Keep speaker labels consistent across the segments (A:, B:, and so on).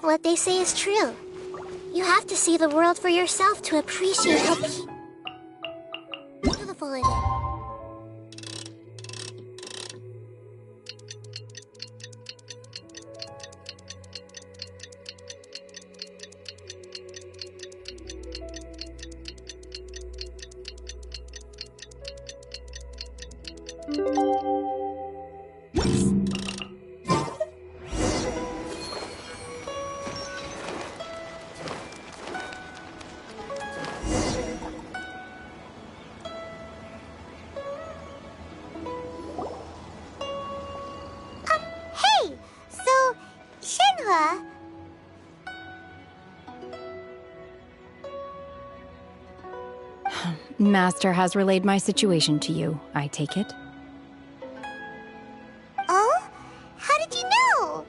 A: what they say is true. You have to see the world for yourself to appreciate how beautiful it is. Hey! So, Shenhua...
B: Master has relayed my situation to you, I take it.
A: Oh? How did you know?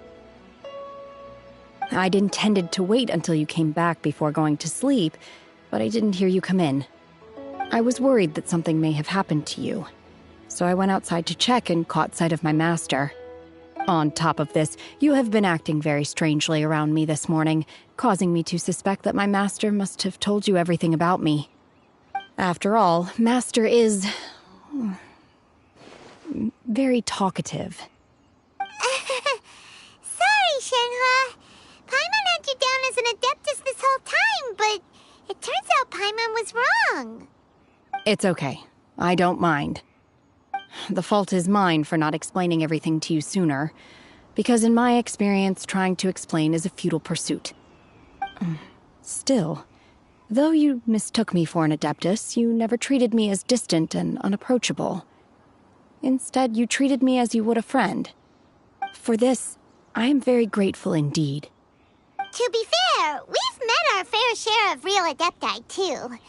B: I'd intended to wait until you came back before going to sleep, but I didn't hear you come in. I was worried that something may have happened to you, so I went outside to check and caught sight of my master. On top of this, you have been acting very strangely around me this morning, causing me to suspect that my master must have told you everything about me. After all, Master is... very talkative.
A: Sorry, Shenhua. Paimon had you down as an adeptus this whole time, but it turns out Paimon was wrong.
B: It's okay. I don't mind. The fault is mine for not explaining everything to you sooner, because in my experience, trying to explain is a futile pursuit. Still, though you mistook me for an adeptus, you never treated me as distant and unapproachable. Instead, you treated me as you would a friend. For this, I am very grateful indeed.
A: To be fair, we've met our fair share of real adepti, too.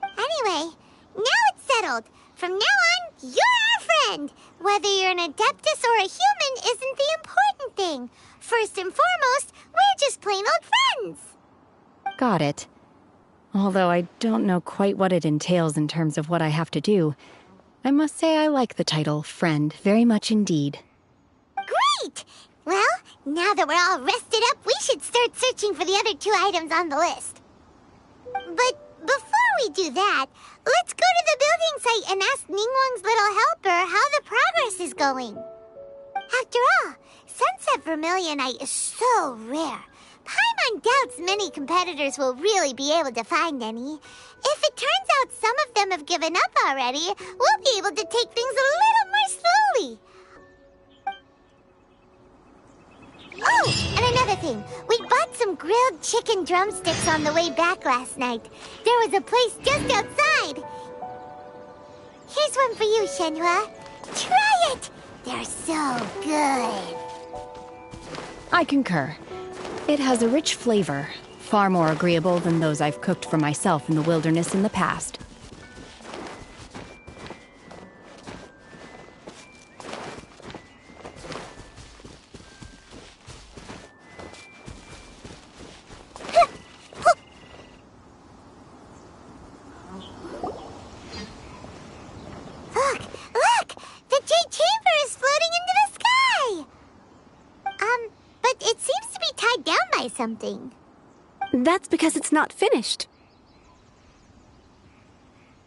A: Anyway, now it's settled. From now on, you're our friend. Whether you're an adeptus or a human isn't the important thing. First and foremost, we're just plain old friends.
B: Got it. Although I don't know quite what it entails in terms of what I have to do, I must say I like the title friend very much indeed.
A: Great! Well, now that we're all rested up, we should start searching for the other 2 items on the list. But before we do that, let's go to the building site and ask Ningguang's little helper how the progress is going. After all, Sunset Vermilionite is so rare. Paimon doubts many competitors will really be able to find any. If it turns out some of them have given up already, we'll be able to take things a little more slowly. Oh, and another thing. We bought some grilled chicken drumsticks on the way back last night. There was a place just outside. Here's one for you, Shenhua. Try it! They're so good.
B: I concur. It has a rich flavor, far more agreeable than those I've cooked for myself in the wilderness in the past.
A: Look! The Jade Chamber is floating into the sky! But it seems to be tied down by something.
C: That's because it's not finished.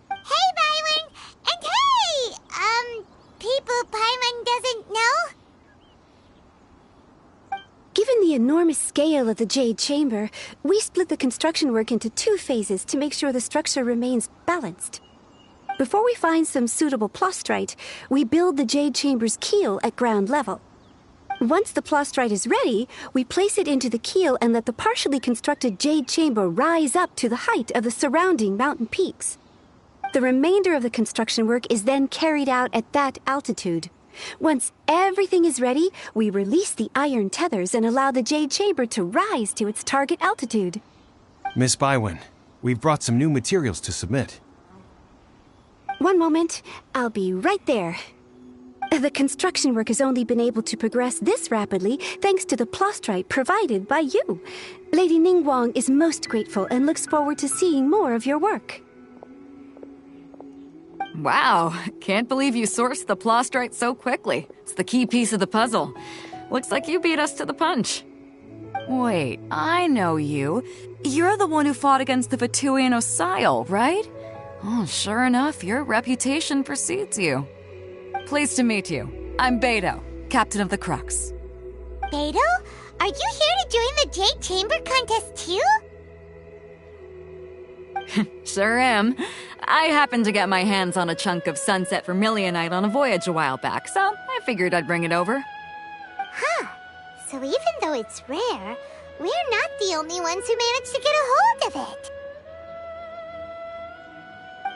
A: Hey, Byron! And hey! People Paimon doesn't know?
C: Given the enormous scale of the Jade Chamber, we split the construction work into 2 phases to make sure the structure remains balanced. Before we find some suitable plastrite, we build the Jade Chamber's keel at ground level. Once the plastrite is ready, we place it into the keel and let the partially constructed Jade Chamber rise up to the height of the surrounding mountain peaks. The remainder of the construction work is then carried out at that altitude. Once everything is ready, we release the iron tethers and allow the Jade Chamber to rise to its target altitude.
D: Miss Bywin, we've brought some new materials to submit.
C: One moment, I'll be right there. The construction work has only been able to progress this rapidly thanks to the plastrite provided by you. Lady Ningguang is most grateful and looks forward to seeing more of your work.
E: Wow, can't believe you sourced the plastrite so quickly. It's the key piece of the puzzle. Looks like you beat us to the punch. Wait, I know you. You're the one who fought against the Vatuian Osile, right? Oh, sure enough, your reputation precedes you. Pleased to meet you. I'm Beto, captain of the Crux.
A: Beto? Are you here to join the Jade Chamber contest too?
E: Sure am. I happened to get my hands on a chunk of Sunset Vermilionite on a voyage a while back, so I figured I'd bring it over.
A: Huh. So even though it's rare, we're not the only ones who managed to get a hold of it.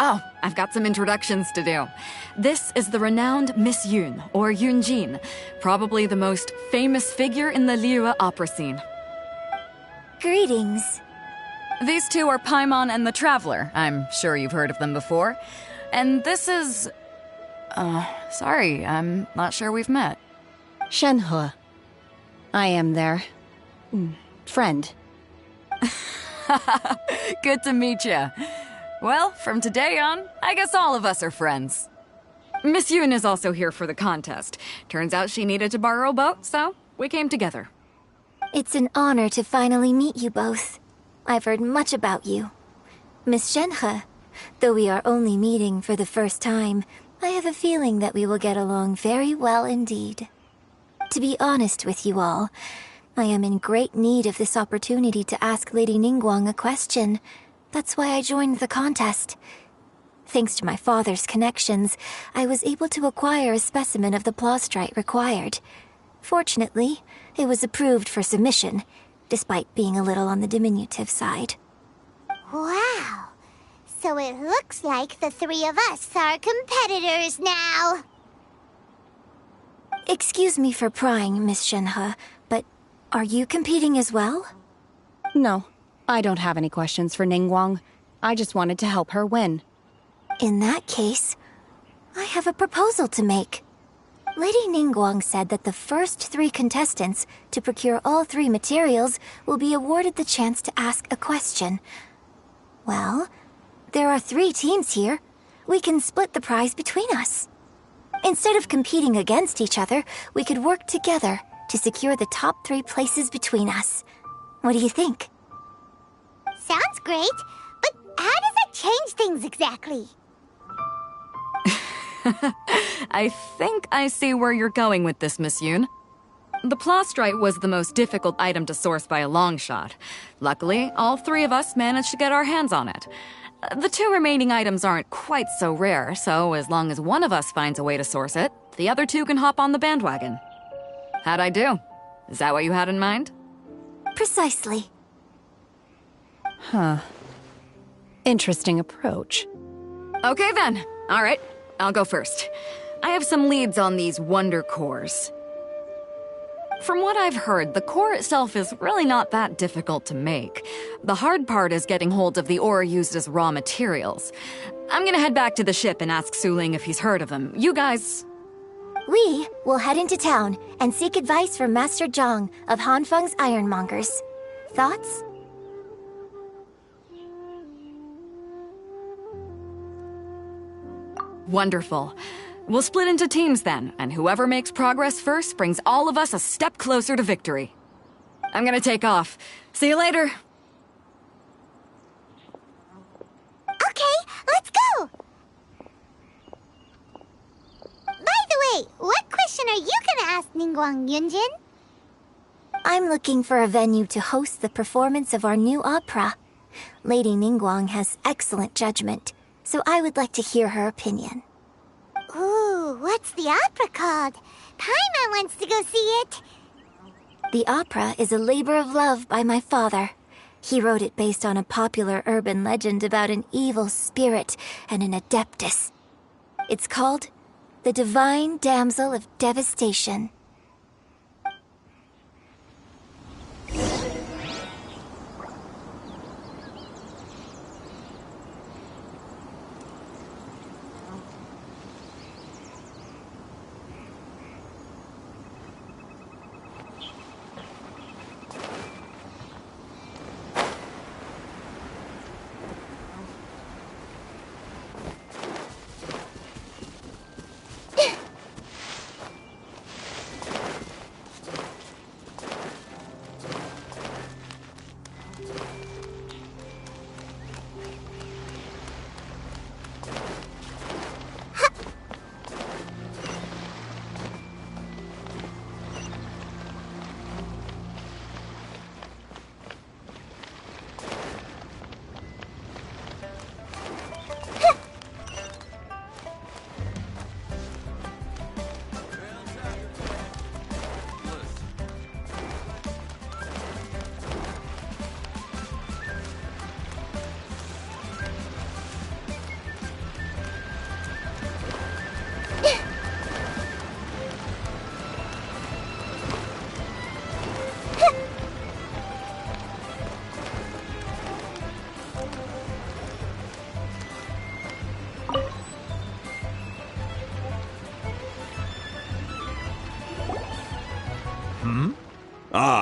E: Oh, I've got some introductions to do. This is the renowned Miss Yoon, or Yoonjin, probably the most famous figure in the Liyue opera scene.
C: Greetings.
E: These two are Paimon and the Traveler. I'm sure you've heard of them before. And this is... sorry, I'm not sure we've met.
B: Shenhe. I am their... friend.
E: Good to meet you. Well, from today on, I guess all of us are friends. Miss Yoon is also here for the contest. Turns out she needed to borrow a boat, so we came together.
F: It's an honor to finally meet you both. I've heard much about you. Miss Shenhe, though we are only meeting for the first time, I have a feeling that we will get along very well indeed. To be honest with you all, I am in great need of this opportunity to ask Lady Ningguang a question. That's why I joined the contest. Thanks to my father's connections, I was able to acquire a specimen of the plastrite required. Fortunately, it was approved for submission, despite being a little on the diminutive side.
A: Wow. So it looks like the three of us are competitors now.
F: Excuse me for prying, Miss Shenhe, but are you competing as well?
B: No, I don't have any questions for Ningguang. I just wanted to help her win.
F: In that case, I have a proposal to make. Lady Ningguang said that the first 3 contestants to procure all 3 materials will be awarded the chance to ask a question. Well, there are 3 teams here. We can split the prize between us. Instead of competing against each other, we could work together to secure the top 3 places between us. What do you think?
A: Sounds great, but how does that change things exactly?
E: I think I see where you're going with this, Miss Yoon. The plastrite was the most difficult item to source by a long shot. Luckily, all 3 of us managed to get our hands on it. The 2 remaining items aren't quite so rare, so as long as one of us finds a way to source it, the other 2 can hop on the bandwagon. How'd I do? Is that what you had in mind?
F: Precisely.
B: Huh. Interesting approach.
E: Okay then. All right, I'll go first. I have some leads on these wonder cores. From what I've heard, the core itself is really not that difficult to make. The hard part is getting hold of the ore used as raw materials. I'm gonna head back to the ship and ask Suling if he's heard of them. You guys...
F: We will head into town and seek advice from Master Zhang of Hanfeng's Ironmongers. Thoughts?
E: Wonderful. We'll split into teams then, and whoever makes progress first brings all of us a step closer to victory. I'm gonna take off. See you later.
A: Okay, let's go! By the way, what question are you gonna ask Ningguang, Yunjin?
F: I'm looking for a venue to host the performance of our new opera. Lady Ningguang has excellent judgment, so I would like to hear her opinion.
A: Ooh, what's the opera called? Paimon wants to go see it.
F: The opera is a labor of love by my father. He wrote it based on a popular urban legend about an evil spirit and an adeptus. It's called The Divine Damsel of Devastation.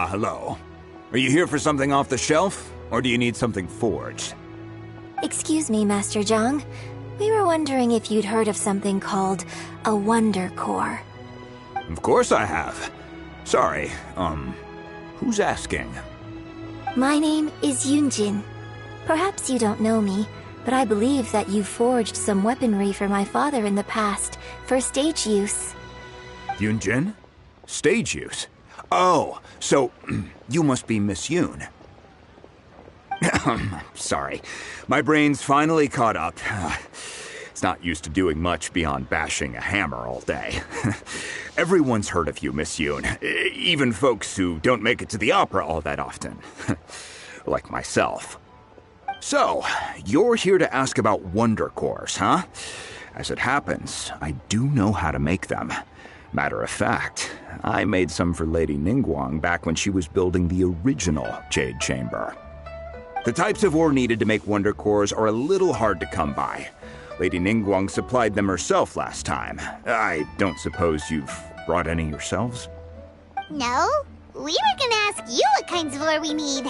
G: hello. Are you here for something off the shelf, or do you need something forged?
F: Excuse me, Master Zhang. We were wondering if you'd heard of something called a Wonder Core.
G: Of course I have. Sorry, who's asking?
F: My name is Yunjin. Perhaps you don't know me, but I believe that you forged some weaponry for my father in the past, for stage use.
G: Yunjin? Stage use? Oh, so you must be Miss Yoon. Sorry, my brain's finally caught up. It's not used to doing much beyond bashing a hammer all day. Everyone's heard of you, Miss Yoon, even folks who don't make it to the opera all that often. Like myself. So, you're here to ask about Wonder Cores, huh? As it happens, I do know how to make them. Matter of fact, I made some for Lady Ningguang back when she was building the original Jade Chamber. The types of ore needed to make Wonder Cores are a little hard to come by. Lady Ningguang supplied them herself last time. I don't suppose you've brought any yourselves?
A: No, we were gonna ask you what kinds of ore we need.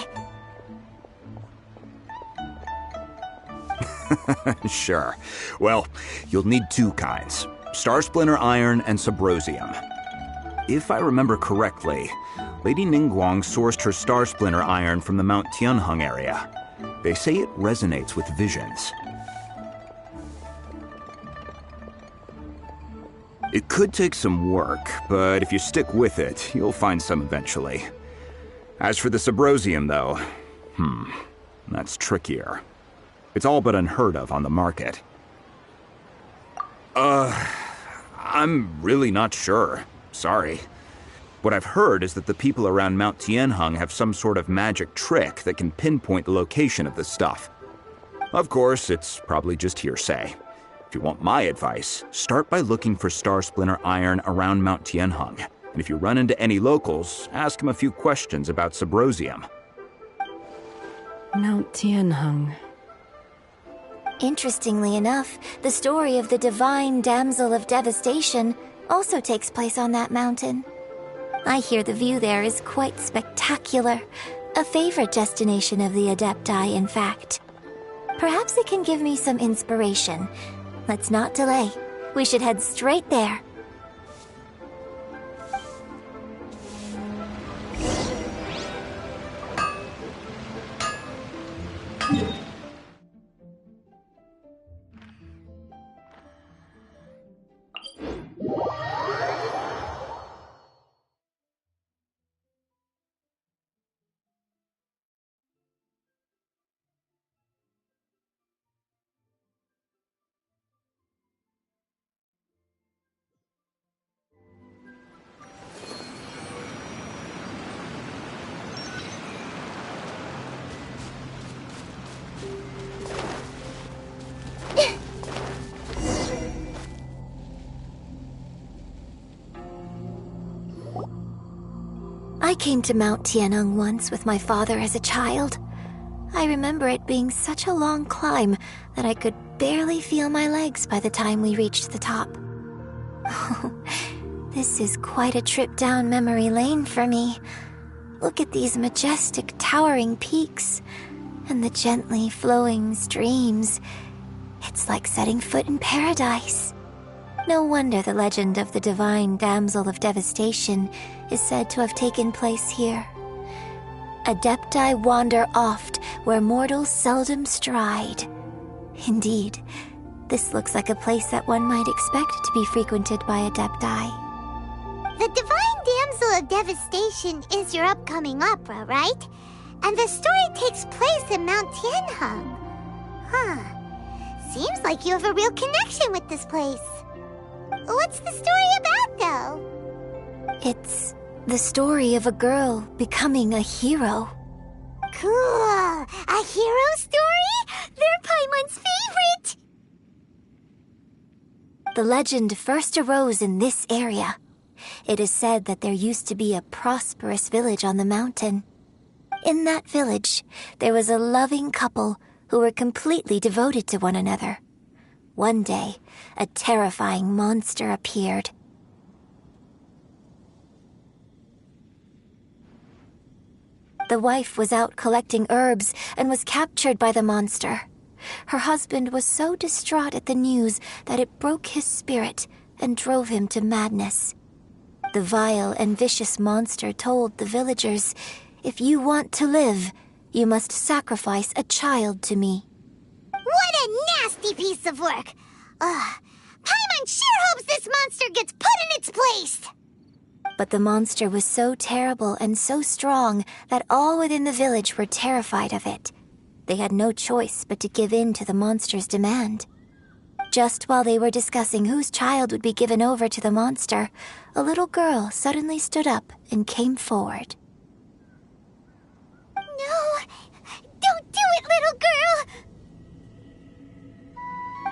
G: Sure. Well, you'll need two kinds. Star Splinter Iron and Subrosium. If I remember correctly, Lady Ningguang sourced her Star Splinter Iron from the Mount Tianheng area. They say it resonates with visions. It could take some work, but if you stick with it, you'll find some eventually. As for the Subrosium, though, that's trickier. It's all but unheard of on the market. I'm really not sure. Sorry. What I've heard is that the people around Mount Tianheng have some sort of magic trick that can pinpoint the location of the stuff. Of course, it's probably just hearsay. If you want my advice, start by looking for Star Splinter Iron around Mount Tianheng. And if you run into any locals, ask them a few questions about Subrosium.
B: Mount Tianheng.
F: Interestingly enough, the story of the divine damsel of devastation also takes place on that mountain. I hear the view there is quite spectacular. A favorite destination of the Adepti, in fact. Perhaps it can give me some inspiration. Let's not delay. We should head straight there. I came to Mount Tianheng once with my father as a child. I remember it being such a long climb that I could barely feel my legs by the time we reached the top. This is quite a trip down memory lane for me. Look at these majestic, towering peaks and the gently flowing streams. It's like setting foot in paradise. No wonder the legend of the divine damsel of devastation is said to have taken place here. Adepti wander oft where mortals seldom stride. Indeed, this looks like a place that one might expect to be frequented by Adepti.
A: The Divine Damsel of Devastation is your upcoming opera, right? And the story takes place in Mount Tianheng. Seems like you have a real connection with this place. What's the story about, though?
F: It's the story of a girl becoming a hero.
A: Cool! A hero story? They're Paimon's favorite!
F: The legend first arose in this area. It is said that there used to be a prosperous village on the mountain. In that village, there was a loving couple who were completely devoted to one another. One day, a terrifying monster appeared. The wife was out collecting herbs and was captured by the monster. Her husband was so distraught at the news that it broke his spirit and drove him to madness. The vile and vicious monster told the villagers, "If you want to live, you must sacrifice a child to me."
A: What a nasty piece of work! Paimon sure hopes this monster gets put in its place!
F: But the monster was so terrible and so strong that all within the village were terrified of it. They had no choice but to give in to the monster's demand. Just while they were discussing whose child would be given over to the monster, a little girl suddenly stood up and came forward.
A: No! Don't do it, little girl!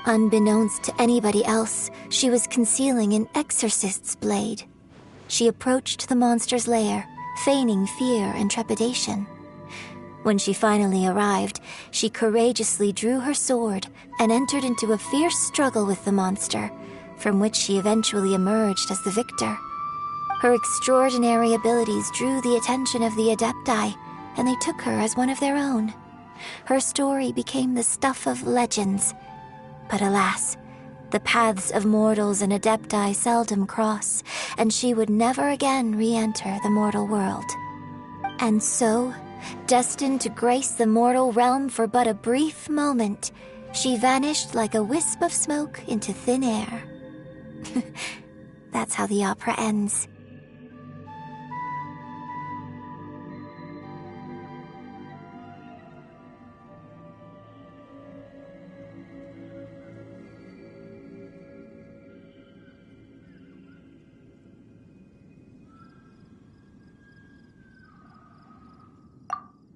F: Unbeknownst to anybody else, she was concealing an exorcist's blade. She approached the monster's lair, feigning fear and trepidation. When she finally arrived, she courageously drew her sword and entered into a fierce struggle with the monster, from which she eventually emerged as the victor. Her extraordinary abilities drew the attention of the Adepti, and they took her as one of their own. Her story became the stuff of legends. But alas, the paths of mortals and Adepti seldom cross, and she would never again re-enter the mortal world. And so, destined to grace the mortal realm for but a brief moment, she vanished like a wisp of smoke into thin air. That's how the opera ends.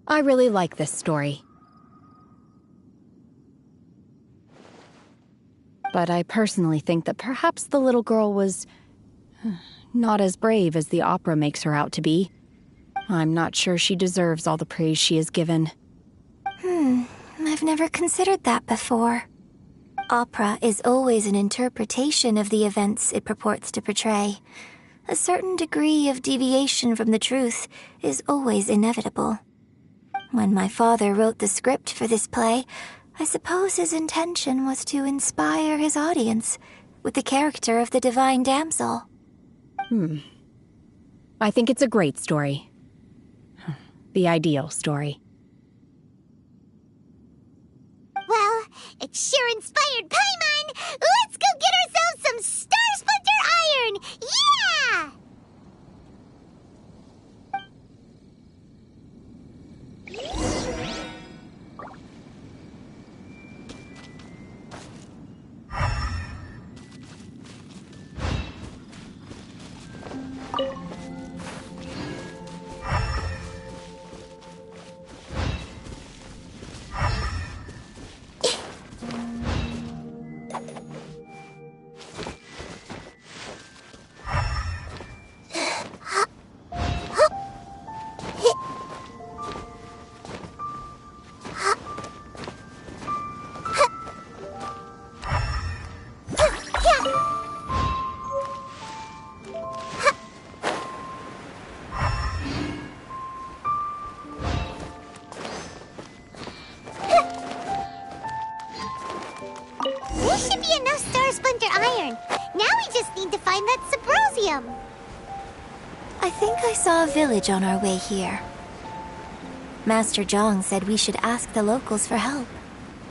B: I really like this story. But I personally think that perhaps the little girl was not as brave as the opera makes her out to be. I'm not sure she deserves all the praise she is given.
F: I've never considered that before. Opera is always an interpretation of the events it purports to portray. A certain degree of deviation from the truth is always inevitable. When my father wrote the script for this play, I suppose his intention was to inspire his audience with the character of the divine damsel.
B: I think it's a great story. The ideal story.
A: Well, it sure inspired Paimon! Let's go get ourselves some Star Splinter Iron! Yeah! There should be enough Star Splinter Iron. Now we just need to find that Subrosium.
F: I think I saw a village on our way here. Master Zhang said we should ask the locals for help.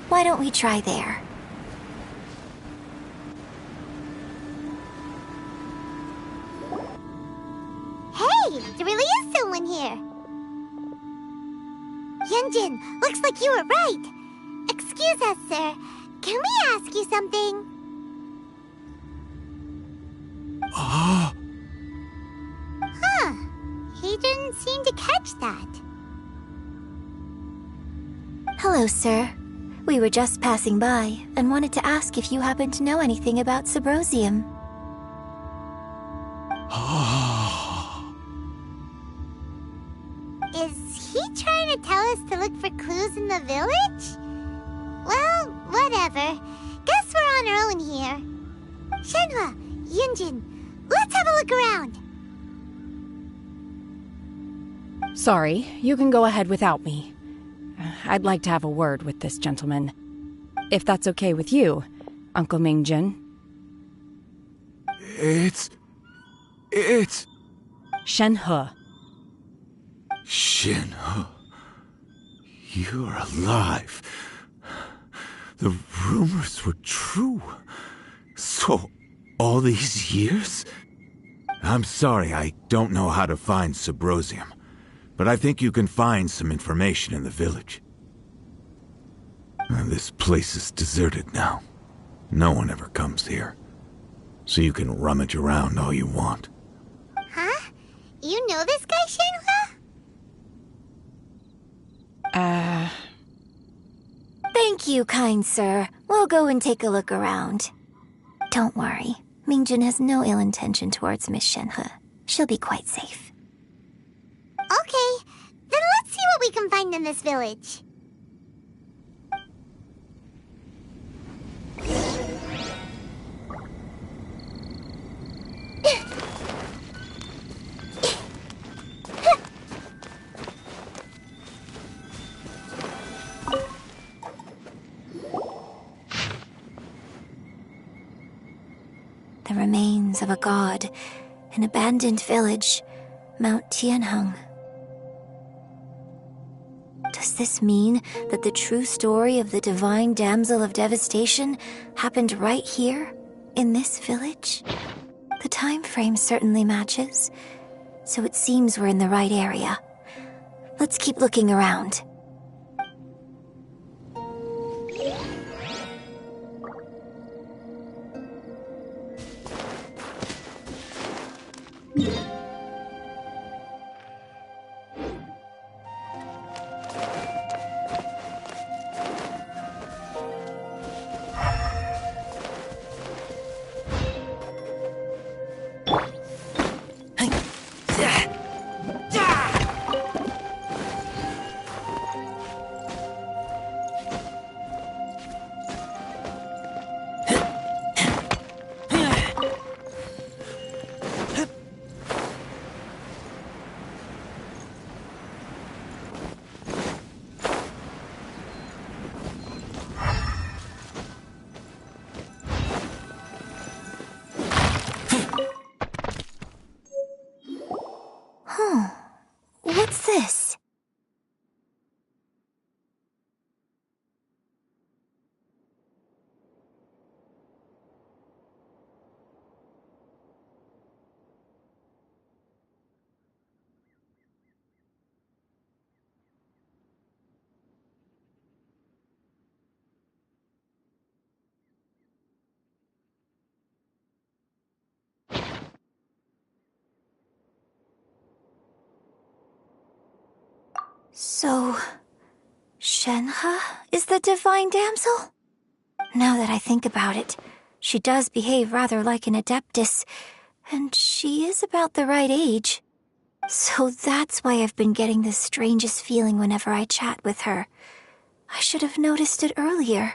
F: Why don't we try there?
A: Hey, there really is someone here. Yunjin, looks like you were right. Excuse us, sir. Can we ask you something? Huh. He didn't seem to catch that.
F: Hello, sir. We were just passing by and wanted to ask if you happen to know anything about Subrosium.
A: Is he trying to tell us to look for clues in the village? Well, whatever. Guess we're on our own here. Shenhua, Yunjin, let's have a look around.
B: Sorry, you can go ahead without me. I'd like to have a word with this gentleman. If that's okay with you, Uncle Mingjin.
H: It's...
B: Shenhe.
H: Shenhe. You're alive. The rumors were true. So, all these years? I'm sorry, I don't know how to find Subrosium, but I think you can find some information in the village. This place is deserted now. No one ever comes here. So you can rummage around all you want.
A: Huh? You know this guy, Shenhua?
F: Thank you, kind sir. We'll go and take a look around. Don't worry. Mingjin has no ill intention towards Miss Shenhe. She'll be quite safe.
A: Okay, then let's see what we can find in this village.
F: The remains of a god, an abandoned village, Mount Tianheng. Does this mean that the true story of the divine damsel of devastation happened right here, in this village? The time frame certainly matches, so it seems we're in the right area. Let's keep looking around. What's this? So, Shenhe is the divine damsel? Now that I think about it, she does behave rather like an adeptus, and she is about the right age. So that's why I've been getting the strangest feeling whenever I chat with her. I should have noticed it earlier.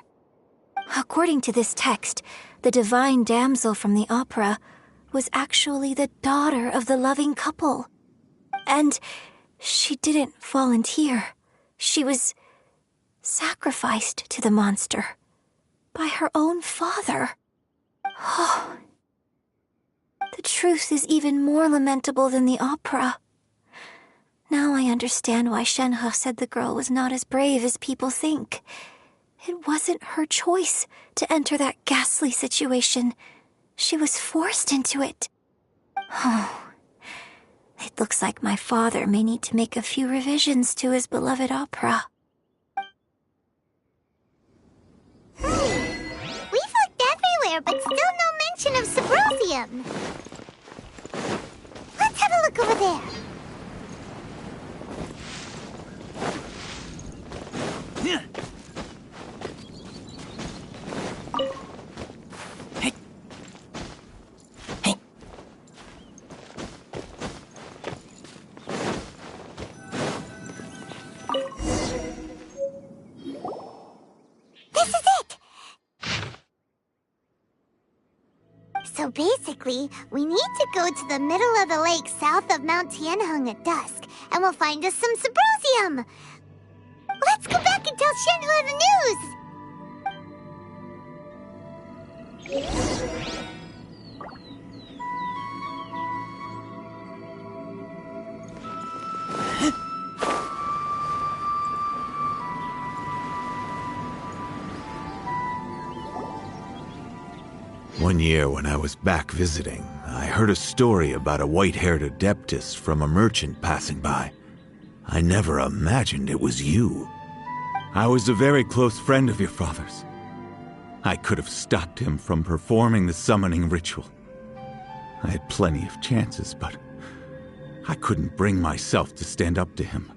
F: According to this text, the divine damsel from the opera was actually the daughter of the loving couple. And she didn't volunteer. She was sacrificed to the monster by her own father. Oh, the truth is even more lamentable than the opera. Now I understand why Shenhe said the girl was not as brave as people think. It wasn't her choice to enter that ghastly situation. She was forced into it. Oh, it looks like my father may need to make a few revisions to his beloved opera.
A: We've looked everywhere, but still no mention of Subrosium. Let's have a look over there. This is it! So basically, we need to go to the middle of the lake south of Mount Tianheng at dusk, and we'll find us some Symbrozium. Let's go back and tell Shenhua the news.
H: One year when I was back visiting, I heard a story about a white-haired adeptus from a merchant passing by. I never imagined it was you. I was a very close friend of your father's. I could have stopped him from performing the summoning ritual. I had plenty of chances, but I couldn't bring myself to stand up to him.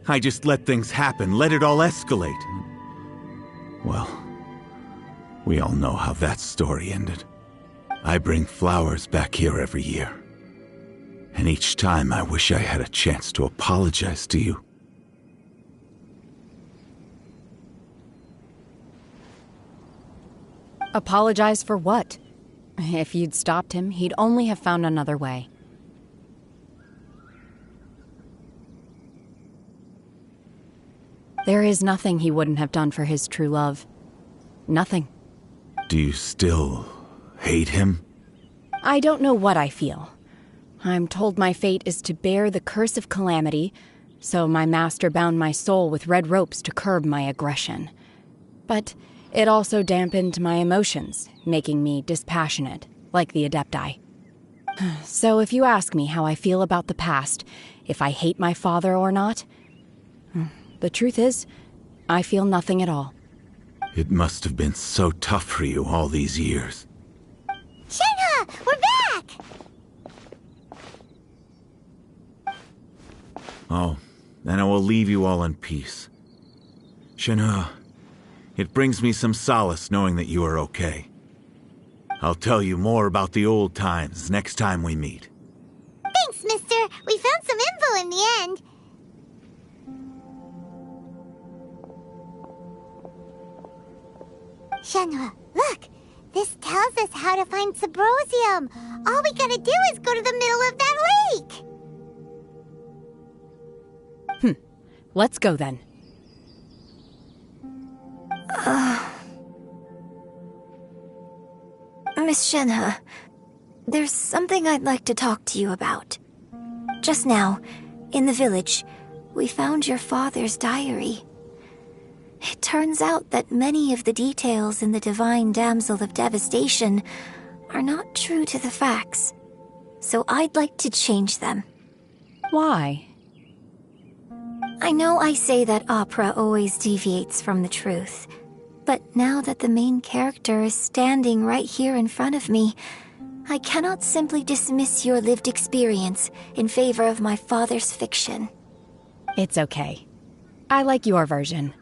H: I just let things happen, let it all escalate. Well, we all know how that story ended. I bring flowers back here every year. And each time I wish I had a chance to apologize to you.
B: Apologize for what? If you'd stopped him, he'd only have found another way. There is nothing he wouldn't have done for his true love. Nothing.
H: Do you still hate him?
B: I don't know what I feel. I'm told my fate is to bear the curse of calamity, so my master bound my soul with red ropes to curb my aggression. But it also dampened my emotions, making me dispassionate, like the Adepti. So if you ask me how I feel about the past, if I hate my father or not, the truth is, I feel nothing at all.
H: It must have been so tough for you all these years.
A: Shenhua, we're back!
H: Oh, then I will leave you all in peace. Shenhua, it brings me some solace knowing that you are okay. I'll tell you more about the old times next time we meet.
A: Thanks, mister. We found some info in the end. Shenhua, look! This tells us how to find Symbrozium. All we gotta do is go to the middle of that lake.
B: Let's go then.
F: Miss Shenhe, there's something I'd like to talk to you about. Just now, in the village, we found your father's diary. It turns out that many of the details in the Divine Damsel of Devastation are not true to the facts. So I'd like to change them.
B: Why?
F: I know I say that opera always deviates from the truth, but now that the main character is standing right here in front of me, I cannot simply dismiss your lived experience in favor of my father's fiction.
B: It's okay. I like your version.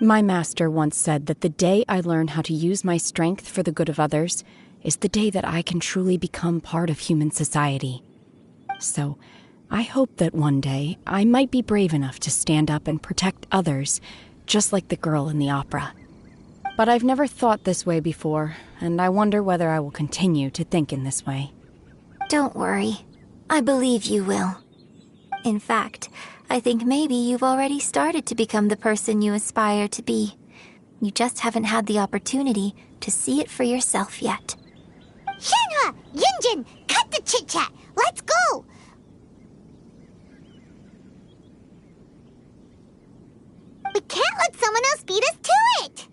B: My master once said that the day I learn how to use my strength for the good of others is the day that I can truly become part of human society. So, I hope that one day I might be brave enough to stand up and protect others, just like the girl in the opera. But I've never thought this way before, and I wonder whether I will continue to think in this way.
F: Don't worry. I believe you will. In fact, I think maybe you've already started to become the person you aspire to be. You just haven't had the opportunity to see it for yourself yet.
A: Shenhua! Yunjin! Cut the chit-chat! Let's go! We can't let someone else beat us to it!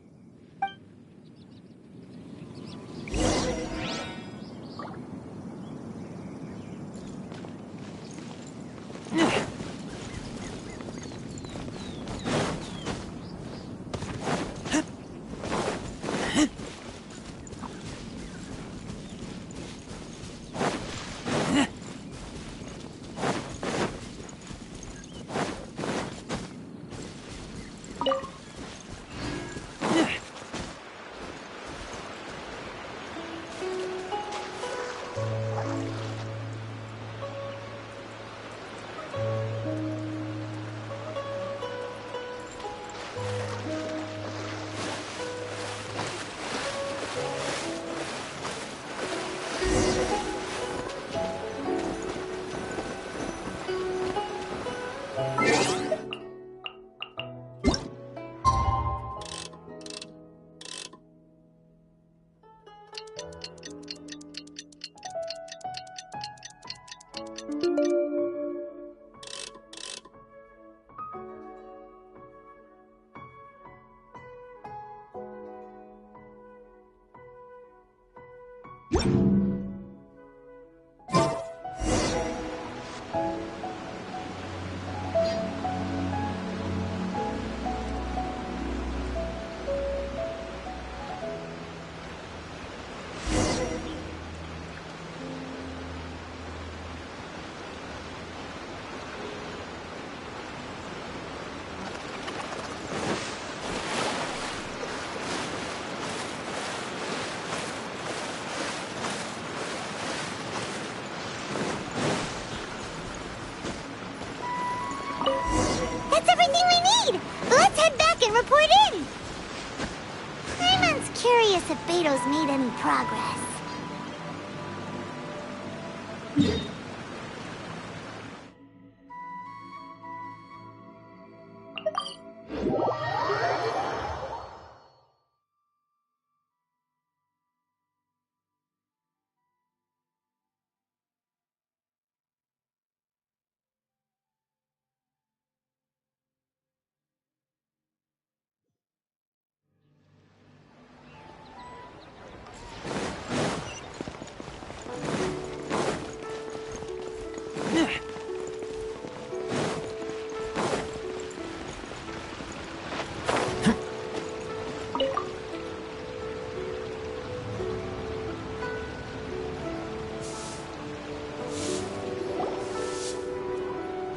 A: us if Beto's made any progress.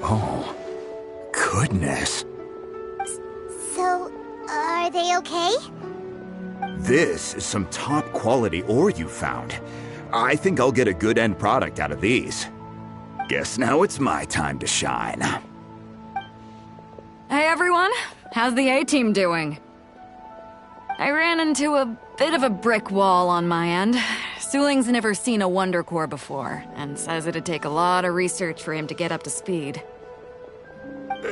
G: Oh, goodness.
A: So, are they okay?
G: This is some top quality ore you found. I think I'll get a good end product out of these. Guess now it's my time to shine.
E: Hey everyone, how's the A-team doing? I ran into a bit of a brick wall on my end. Suling's never seen a Wonder Core before, and says it'd take a lot of research for him to get up to speed.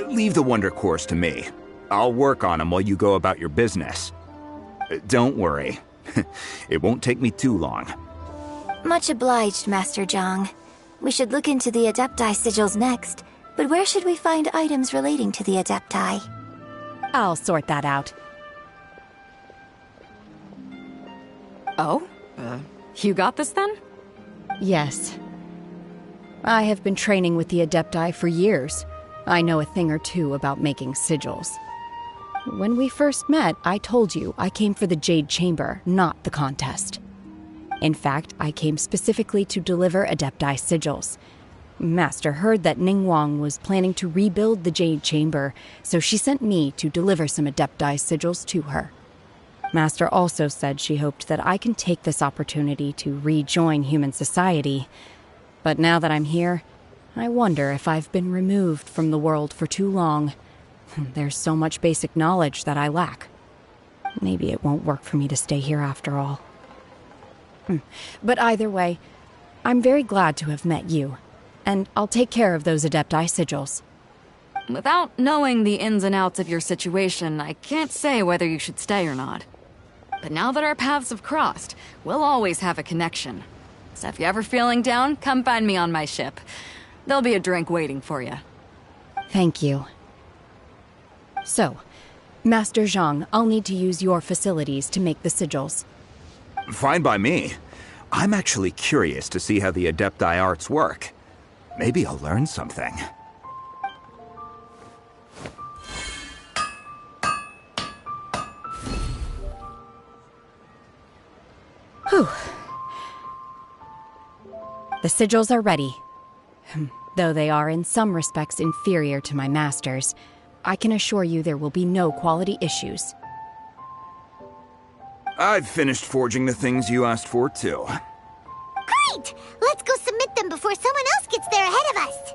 G: Leave the Wonder Cores to me. I'll work on them while you go about your business. Don't worry. It won't take me too long.
F: Much obliged, Master Zhang. We should look into the Adepti sigils next, but where should we find items relating to the Adepti?
B: I'll sort that out.
E: Oh? You got this then?
B: Yes. I have been training with the Adepti for years. I know a thing or two about making sigils. When we first met, I told you I came for the Jade Chamber, not the contest. In fact, I came specifically to deliver Adepti sigils. Master heard that Ningguang was planning to rebuild the Jade Chamber, so she sent me to deliver some Adepti sigils to her. Master also said she hoped that I can take this opportunity to rejoin human society. But now that I'm here, I wonder if I've been removed from the world for too long. There's so much basic knowledge that I lack. Maybe it won't work for me to stay here after all. But either way, I'm very glad to have met you, and I'll take care of those Adepti sigils.
E: Without knowing the ins and outs of your situation, I can't say whether you should stay or not. But now that our paths have crossed, we'll always have a connection. So if you're ever feeling down, come find me on my ship. There'll be a drink waiting for you.
B: Thank you. So, Master Zhang, I'll need to use your facilities to make the sigils.
G: Fine by me. I'm actually curious to see how the Adepti arts work. Maybe I'll learn something.
B: Whew. The sigils are ready. Though they are in some respects inferior to my master's, I can assure you there will be no quality issues.
G: I've finished forging the things you asked for, too.
A: Great! Let's go submit them before someone else gets there ahead of us.